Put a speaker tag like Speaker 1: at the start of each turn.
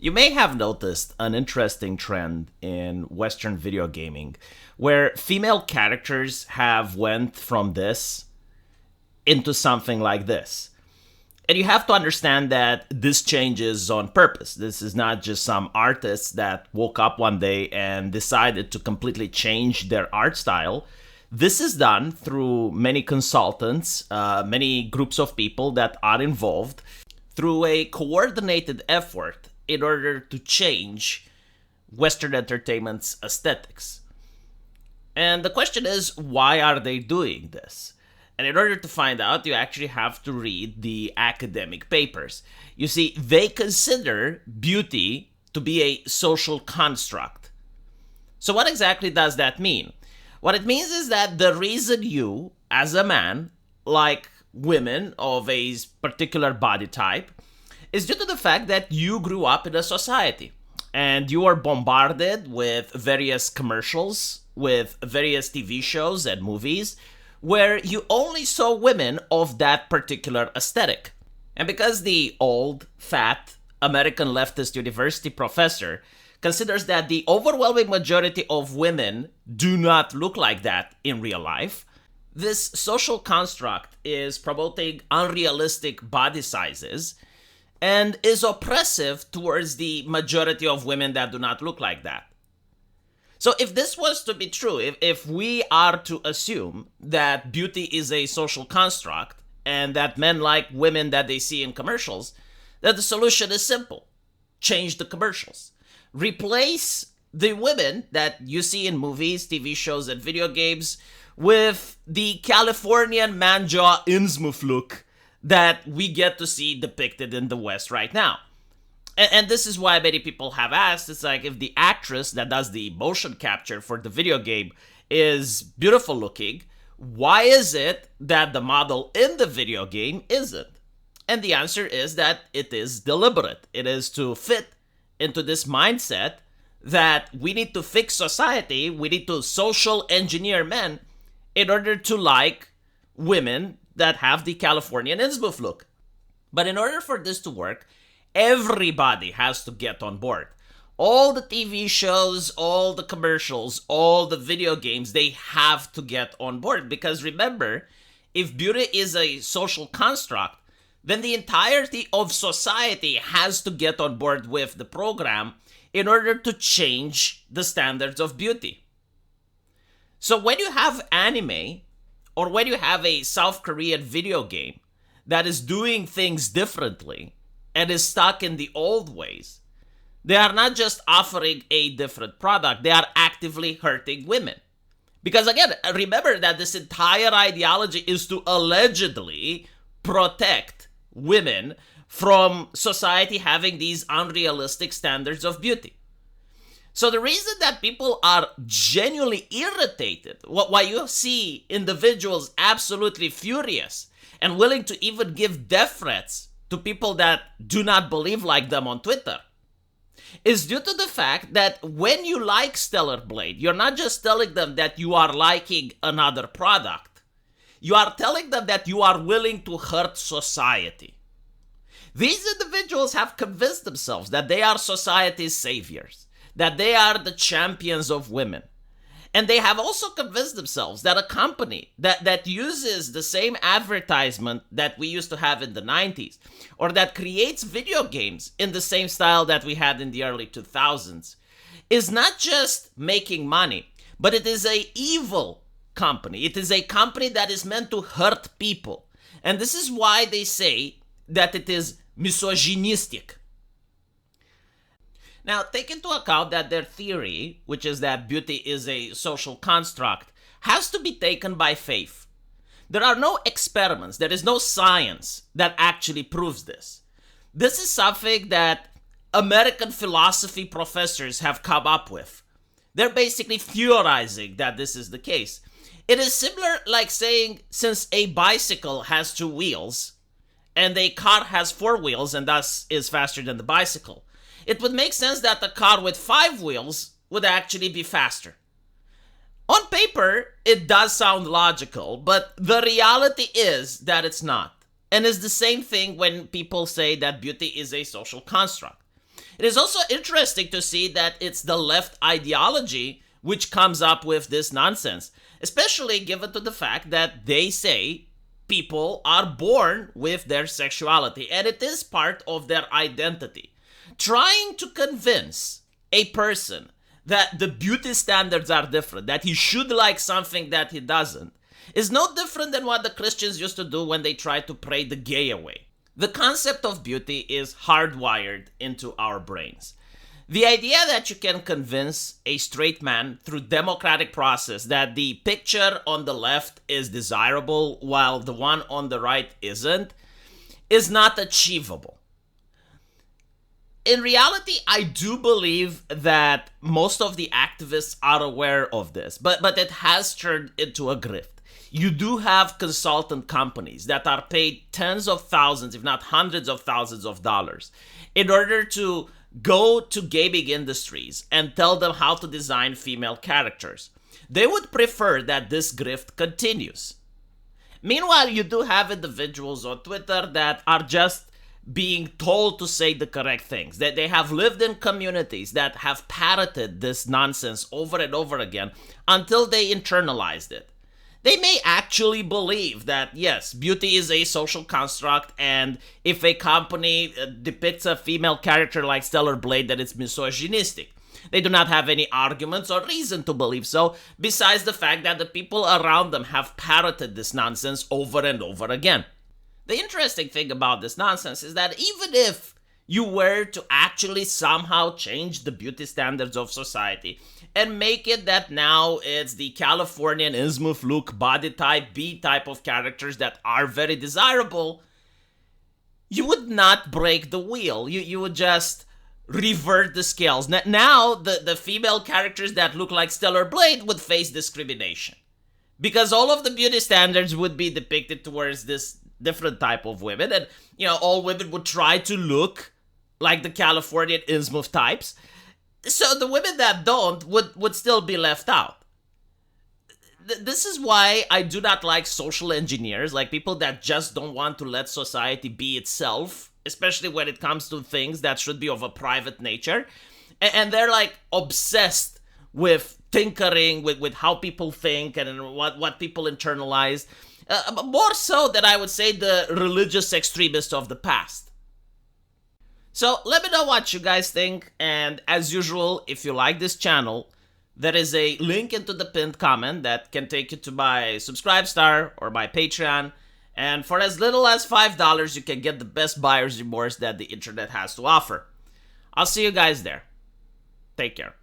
Speaker 1: You may have noticed an interesting trend in Western video gaming where female characters have went from this into something like this. And you have to understand that this changes on purpose. This is not just some artists that woke up one day and decided to completely change their art style. This is done through many consultants, many groups of people that are involved, through a coordinated effort in order to change Western entertainment's aesthetics. And the question is, why are they doing this? And in order to find out, you actually have to read the academic papers. You see, they consider beauty to be a social construct. So what exactly does that mean? What it means is that the reason you, as a man, like women of a particular body type, is due to the fact that you grew up in a society and you are bombarded with various commercials, with various TV shows and movies, where you only saw women of that particular aesthetic. And because the old, fat, American leftist university professor considers that the overwhelming majority of women do not look like that in real life, this social construct is promoting unrealistic body sizes and is oppressive towards the majority of women that do not look like that. So if this was to be true, if we are to assume that beauty is a social construct and that men like women that they see in commercials, then the solution is simple. Change the commercials. Replace the women that you see in movies, TV shows, and video games with the Californian manjaw Innsmouth look that we get to see depicted in the West right now. And this is why many people have asked, it's like, if the actress that does the motion capture for the video game is beautiful looking, why is it that the model in the video game isn't? And the answer is that it is deliberate. It is to fit into this mindset that we need to fix society, we need to social engineer men in order to like women that have the Californian Innsmouth look. But in order for this to work, everybody has to get on board. All the TV shows, all the commercials, all the video games, they have to get on board. Because remember, if beauty is a social construct, then the entirety of society has to get on board with the program in order to change the standards of beauty. So when you have anime, or when you have a South Korean video game that is doing things differently and is stuck in the old ways, they are not just offering a different product, they are actively hurting women. Because again, remember that this entire ideology is to allegedly protect women from society having these unrealistic standards of beauty. So the reason that people are genuinely irritated, why you see individuals absolutely furious and willing to even give death threats to people that do not believe like them on Twitter, is due to the fact that when you like Stellar Blade, you're not just telling them that you are liking another product. You are telling them that you are willing to hurt society. These individuals have convinced themselves that they are society's saviors, that they are the champions of women. And they have also convinced themselves that a company that uses the same advertisement that we used to have in the 90s, or that creates video games in the same style that we had in the early 2000s, is not just making money, but it is an evil company. It is a company that is meant to hurt people. And this is why they say that it is misogynistic. Now, take into account that their theory, which is that beauty is a social construct, has to be taken by faith. There are no experiments, there is no science that actually proves this. This is something that American philosophy professors have come up with. They're basically theorizing that this is the case. It is similar like saying, since a bicycle has two wheels, and a car has four wheels and thus is faster than the bicycle, it would make sense that a car with 5 wheels would actually be faster. On paper, it does sound logical, but the reality is that it's not. And it's the same thing when people say that beauty is a social construct. It is also interesting to see that it's the left ideology which comes up with this nonsense, especially given to the fact that they say people are born with their sexuality and it is part of their identity. Trying to convince a person that the beauty standards are different, that he should like something that he doesn't, is no different than what the Christians used to do when they tried to pray the gay away. The concept of beauty is hardwired into our brains. The idea that you can convince a straight man through democratic process that the picture on the left is desirable while the one on the right isn't is not achievable. In reality, I do believe that most of the activists are aware of this, but it has turned into a grift. You do have consultant companies that are paid tens of thousands, if not hundreds of thousands of dollars, in order to go to gaming industries and tell them how to design female characters. They would prefer that this grift continues. Meanwhile, you do have individuals on Twitter that are just being told to say the correct things, that they have lived in communities that have parroted this nonsense over and over again until they internalized it. They may actually believe that, yes, beauty is a social construct, and if a company depicts a female character like Stellar Blade, that it's misogynistic. They do not have any arguments or reason to believe so, besides the fact that the people around them have parroted this nonsense over and over again. The interesting thing about this nonsense is that even if you were to actually somehow change the beauty standards of society and make it that now it's the Californian Innsmouth look, body type, B type of characters that are very desirable, you would not break the wheel. You would just revert the scales. Now, the female characters that look like Stellar Blade would face discrimination, because all of the beauty standards would be depicted towards this different type of women, and all women would try to look like the Californian Innsmouth types. So the women that don't would still be left out. This is why I do not like social engineers, like people that just don't want to let society be itself, especially when it comes to things that should be of a private nature. And they're like obsessed with tinkering with how people think and what people internalize. More so than, I would say, the religious extremists of the past. So let me know what you guys think, and as usual, if you like this channel, there is a link into the pinned comment that can take you to my Subscribestar or my Patreon, and for as little as $5 you can get the best buyer's remorse that the internet has to offer. I'll see you guys there. Take care.